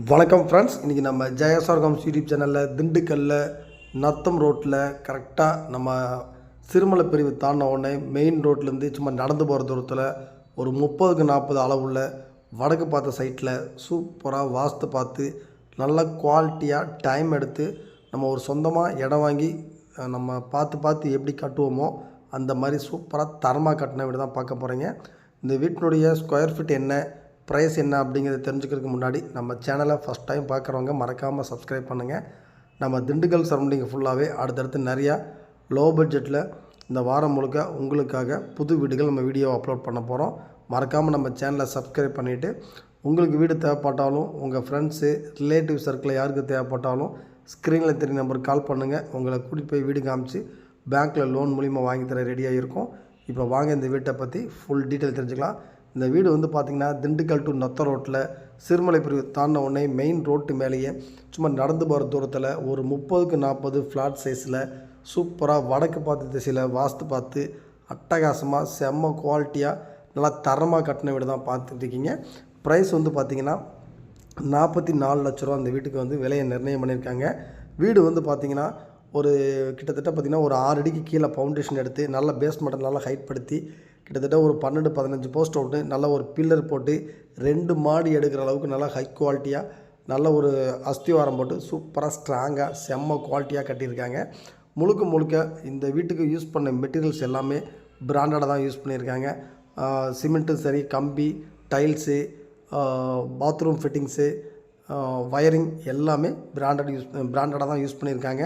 வணக்கம் ஃப்ரெண்ட்ஸ், இன்றைக்கி நம்ம ஜெயசார்காம் யூடியூப் சேனலில் திண்டுக்கல்ல நத்தம் ரோட்டில் கரெக்டாக நம்ம சிறுமலை பிரிவு தாண்டின உடனே மெயின் ரோட்லேருந்து சும்மா நடந்து போகிற தூரத்தில் ஒரு 30-40 அளவுள்ள வடக்கு பார்த்த சைட்டில் சூப்பராக வாஸ்து பார்த்து நல்ல குவாலிட்டியாக டைம் எடுத்து நம்ம ஒரு சொந்தமாக இடம் வாங்கி நம்ம பார்த்து எப்படி கட்டுவோமோ அந்த மாதிரி சூப்பராக தரமாக கட்டின வீடு தான் பார்க்க போகிறீங்க. இந்த வீட்டினுடைய ஸ்கொயர் ஃபீட் என்ன, ப்ரைஸ் என்ன அப்படிங்கிறத தெரிஞ்சுக்கிறதுக்கு முன்னாடி நம்ம சேனலை ஃபஸ்ட் டைம் பார்க்குறவங்க மறக்காமல் சப்ஸ்கிரைப் பண்ணுங்கள். நம்ம திண்டுக்கல் சரௌண்டிங் ஃபுல்லாகவே அடுத்தடுத்து நிறையா லோ பட்ஜெட்டில் இந்த வாரம் முழுக்க உங்களுக்காக புது வீடுகள் நம்ம வீடியோ அப்லோட் பண்ண போகிறோம். மறக்காமல் நம்ம சேனலை சப்ஸ்கிரைப் பண்ணிவிட்டு உங்களுக்கு வீடு தேவைப்பட்டாலும் உங்கள் ஃப்ரெண்ட்ஸு ரிலேட்டிவ் சர்க்கிளில் யாருக்கு தேவைப்பட்டாலும் ஸ்க்ரீனில் தெரிய நம்பருக்கு கால் பண்ணுங்கள். உங்களை கூட்டிகிட்டு போய் வீடு காமிச்சு பேங்க்கில் லோன் மூலிமா வாங்கி தர ரெடியாக இருக்கும். இப்போ வாங்க இந்த வீட்டை பற்றி ஃபுல் டீட்டெயில் தெரிஞ்சுக்கலாம். இந்த வீடு வந்து பார்த்திங்கன்னா திண்டுக்கல் டு நத்தம் ரோட்டில் சிறுமலை பிரிவு தாண்டின உடனே மெயின் ரோட்டு மேலேயே சும்மா நடந்து போகிற தூரத்தில் ஒரு 30-40 ஃப்ளாட் சைஸில் சூப்பராக வடக்கு பார்த்து திசையில் வாஸ்து பார்த்து அட்டகாசமாக செம்ம குவாலிட்டியாக நல்லா தரமாக கட்டின வீடு தான் பார்த்துட்ருக்கீங்க. ப்ரைஸ் வந்து பார்த்திங்கன்னா 44 லட்ச ரூபா அந்த வீட்டுக்கு வந்து விலையை நிர்ணயம் பண்ணியிருக்காங்க. வீடு வந்து பார்த்திங்கன்னா ஒரு கிட்டத்தட்ட பார்த்திங்கன்னா ஒரு 6 அடிக்கு கீழே ஃபவுண்டேஷன் எடுத்து நல்ல பேஸ்மெண்ட்டை நல்லா ஹைட் படுத்தி கிட்டத்தட்ட ஒரு 12-15 போஸ்ட் விட்டு நல்ல ஒரு பில்லர் போட்டு 2 மாடி எடுக்கிற அளவுக்கு நல்லா ஹை குவாலிட்டியாக நல்ல ஒரு அஸ்திவாரம் போட்டு சூப்பராக ஸ்ட்ராங்காக செம்ம குவாலிட்டியாக கட்டியிருக்காங்க. முழுக்க இந்த வீட்டுக்கு யூஸ் பண்ண மெட்டீரியல்ஸ் எல்லாமே பிராண்டடாக தான் யூஸ் பண்ணியிருக்காங்க. சிமெண்ட்டும் சரி, கம்பி, டைல்ஸு, பாத்ரூம் ஃபிட்டிங்ஸு, வயரிங் எல்லாமே பிராண்டடாக தான் யூஸ் பண்ணியிருக்காங்க.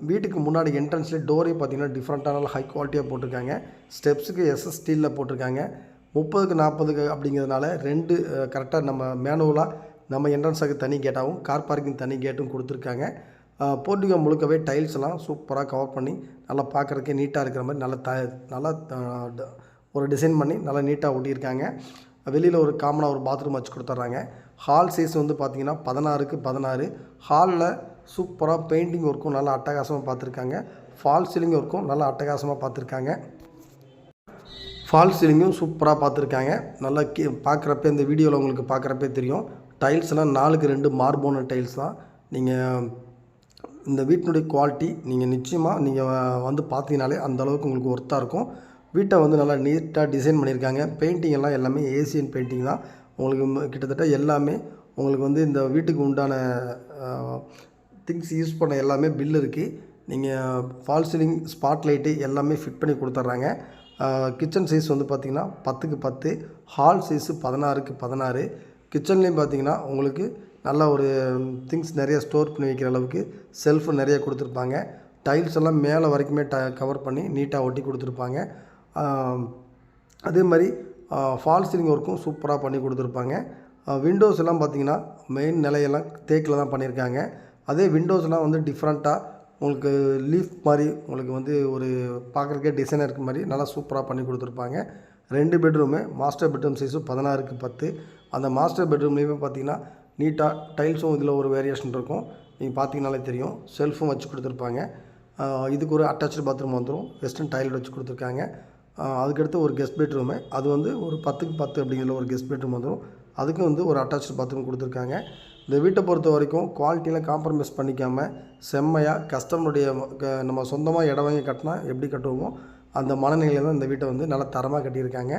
வீட்டுக்கு முன்னாடி என்ட்ரன்ஸ்லேயே டோரே பார்த்திங்கன்னா டிஃப்ரெண்ட்டான ஹை குவாலிட்டியாக போட்டிருக்காங்க. ஸ்டெப்ஸுக்கு எஸ்எஸ் ஸ்டீலில் போட்டிருக்காங்க. 30-40 அப்படிங்கிறதுனால 2 கரெக்டாக நம்ம மேனுவலாக நம்ம என்ட்ரன்ஸுக்கு தனி கேட்டாகவும் கார் பார்க்கிங் தனி கேட்டும் கொடுத்துருக்காங்க. போர்ட்டிகோ முழுக்கவே டைல்ஸ் எல்லாம் சூப்பராக கவர் பண்ணி நல்லா பார்க்குறதுக்கே நீட்டாக இருக்கிற மாதிரி நல்லா ஒரு டிசைன் பண்ணி நல்லா நீட்டாக ஒட்டியிருக்காங்க. வெளியில் ஒரு காமனாக ஒரு பாத்ரூம் வச்சு கொடுத்துட்றாங்க. ஹால் சைஸ் வந்து பார்த்திங்கன்னா 16-16. ஹாலில் சூப்பராக பெயிண்டிங் ஒர்க்கும் நல்லா அட்டகாசமாக பார்த்துருக்காங்க. ஃபால் சீலிங் ஒர்க்கும் நல்லா அட்டகாசமாக பார்த்துருக்காங்க. ஃபால் சீலிங்கும் சூப்பராக பார்த்துருக்காங்க. நல்லா பார்க்குறப்ப இந்த வீடியோவில் உங்களுக்கு பார்க்குறப்பே தெரியும். டைல்ஸ்லாம் 4x2 மார்போன டைல்ஸ் தான். நீங்கள் இந்த வீட்டினுடைய குவாலிட்டி நீங்கள் நிச்சயமாக நீங்கள் வந்து பார்த்தீங்கனாலே அந்தளவுக்கு உங்களுக்கு ஒர்த்தாக இருக்கும். வீட்டை வந்து நல்லா நீட்டாக டிசைன் பண்ணியிருக்காங்க. பெயிண்டிங் எல்லாம் எல்லாமே ஏசியன் பெயிண்டிங் தான். உங்களுக்கு கிட்டத்தட்ட எல்லாமே உங்களுக்கு வந்து இந்த வீட்டுக்கு உண்டான திங்ஸ் யூஸ் பண்ண எல்லாமே பில் இருக்குது. நீங்கள் ஃபால் சீலிங், ஸ்பாட் லைட்டு எல்லாமே ஃபிட் பண்ணி கொடுத்துட்றாங்க. கிச்சன் சைஸ் வந்து பார்த்திங்கன்னா 10x10. Hall size 16x16. கிச்சன்லேயும் பார்த்திங்கன்னா உங்களுக்கு நல்ல ஒரு திங்ஸ் நிறைய ஸ்டோர் பண்ணி வைக்கிற அளவுக்கு செல்ஃபு நிறைய கொடுத்துருப்பாங்க. டைல்ஸ் எல்லாம் மேலே வரைக்குமே கவர் பண்ணி நீட்டாக ஒட்டி கொடுத்துருப்பாங்க. அதே மாதிரி ஃபால் சீலிங் ஒர்க்கும் சூப்பராக பண்ணி கொடுத்துருப்பாங்க. விண்டோஸ் எல்லாம் பார்த்திங்கன்னா மெயின் நிலையெல்லாம் தேக்கில் தான் பண்ணியிருக்காங்க. அதே விண்டோஸ்லாம் வந்து டிஃப்ரெண்ட்டாக உங்களுக்கு லீஃப் மாதிரி உங்களுக்கு வந்து ஒரு பார்க்குறக்கே டிசைனாக இருக்க மாதிரி நல்லா சூப்பராக பண்ணி கொடுத்துருப்பாங்க. 2 bedroom master bedroom size 16x10. அந்த மாஸ்டர் பெட்ரூம்லேயுமே பார்த்திங்கன்னா நீட்டாக டைல்ஸும் இதில் ஒரு வேரியேஷன் இருக்கும். நீங்கள் பார்த்தீங்கனாலே தெரியும். செல்ஃபும் வச்சு கொடுத்துருப்பாங்க. இதுக்கு ஒரு அட்டாச்சு பாத்ரூம் வந்துடும். வெஸ்டர்ன் டாய்லெட் வச்சு கொடுத்துருக்காங்க. அதுக்கடுத்து ஒரு கெஸ்ட் பெட்ரூமு, அது வந்து ஒரு 10x10 அப்படிங்கிற ஒரு கெஸ்ட் பெட்ரூம் வந்துடும். அதுக்கு வந்து ஒரு அட்டாச்சு பாத்ரூம் கொடுத்துருக்காங்க. இந்த வீட்டை பொறுத்த வரைக்கும் குவாலிட்டியில் காம்ப்ரமைஸ் பண்ணிக்காமல் செம்மையாக கஸ்டமருடைய நம்ம சொந்தமாக இடம் வாங்கி கட்டினா எப்படி கட்டுவோமோ அந்த மனநிலையில் தான் இந்த வீட்டை வந்து நல்லா தரமாக கட்டியிருக்காங்க.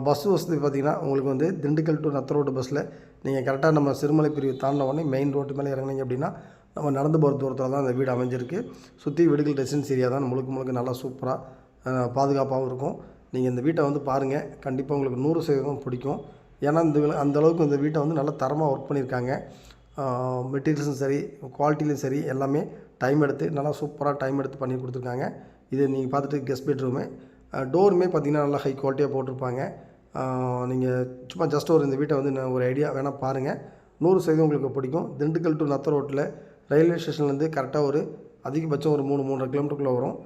பஸ் வசதி பார்த்திங்கன்னா உங்களுக்கு வந்து திண்டுக்கல் டு நத்தம் ரோடு பஸ்ஸில் நீங்கள் கரெக்டாக நம்ம சிறுமலை பிரிவு தாண்டின உடனே மெயின் ரோட்டு மேலே இறங்குனீங்க அப்படின்னா நம்ம நடந்து போகிற தூரத்தில் தான் இந்த வீடு அமைஞ்சிருக்கு. சுற்றி வீடுகள் ரெசிடென்ஸ் ஏரியா தான். முழுக்க நல்லா சூப்பராக பாதுகாப்பாகவும் இருக்கும். நீங்கள் இந்த வீட்டை வந்து பாருங்கள், கண்டிப்பாக உங்களுக்கு 100% பிடிக்கும். ஏன்னா அந்தளவுக்கு இந்த வீட்டை வந்து நல்லா தரமாக ஒர்க் பண்ணியிருக்காங்க. மெட்டீரியல்ஸும் சரி, குவாலிட்டிலையும் சரி எல்லாமே டைம் எடுத்து நல்லா சூப்பராக டைம் எடுத்து பண்ணி கொடுத்துருக்காங்க. இது நீங்கள் பார்த்துட்டு கெஸ்ட் பெட்ரூமு, டோருமே பார்த்திங்கன்னா நல்லா ஹை குவாலிட்டியாக போட்டிருப்பாங்க. நீங்கள் சும்மா ஜஸ்ட் இந்த வீட்டை வந்து ஒரு ஐடியா வேணால் பாருங்கள், 100% உங்களுக்கு பிடிக்கும். திண்டுக்கல் டு நத்தம் ரோட்டில் ரயில்வே ஸ்டேஷன்லேருந்து கரெக்டாக ஒரு அதிகபட்சம் ஒரு 3-3.5 கிலோமீட்டருக்குள்ளே வரும்.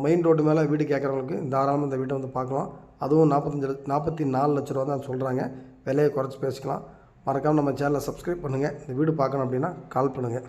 மெயின் ரோட்டு மேலே வீடு கேட்குறவங்களுக்கு தாராளமாக இந்த வீட்டை வந்து பார்க்கலாம். அதுவும் 44 லட்ச ரூபா தான் சொல்கிறாங்க. விலையை குறைச்சி பேசிக்கலாம். மறக்காமல் நம்ம சேனலை சப்ஸ்கிரைப் பண்ணுங்கள். இந்த வீடு பார்க்கணும் அப்படின்னா கால் பண்ணுங்கள்.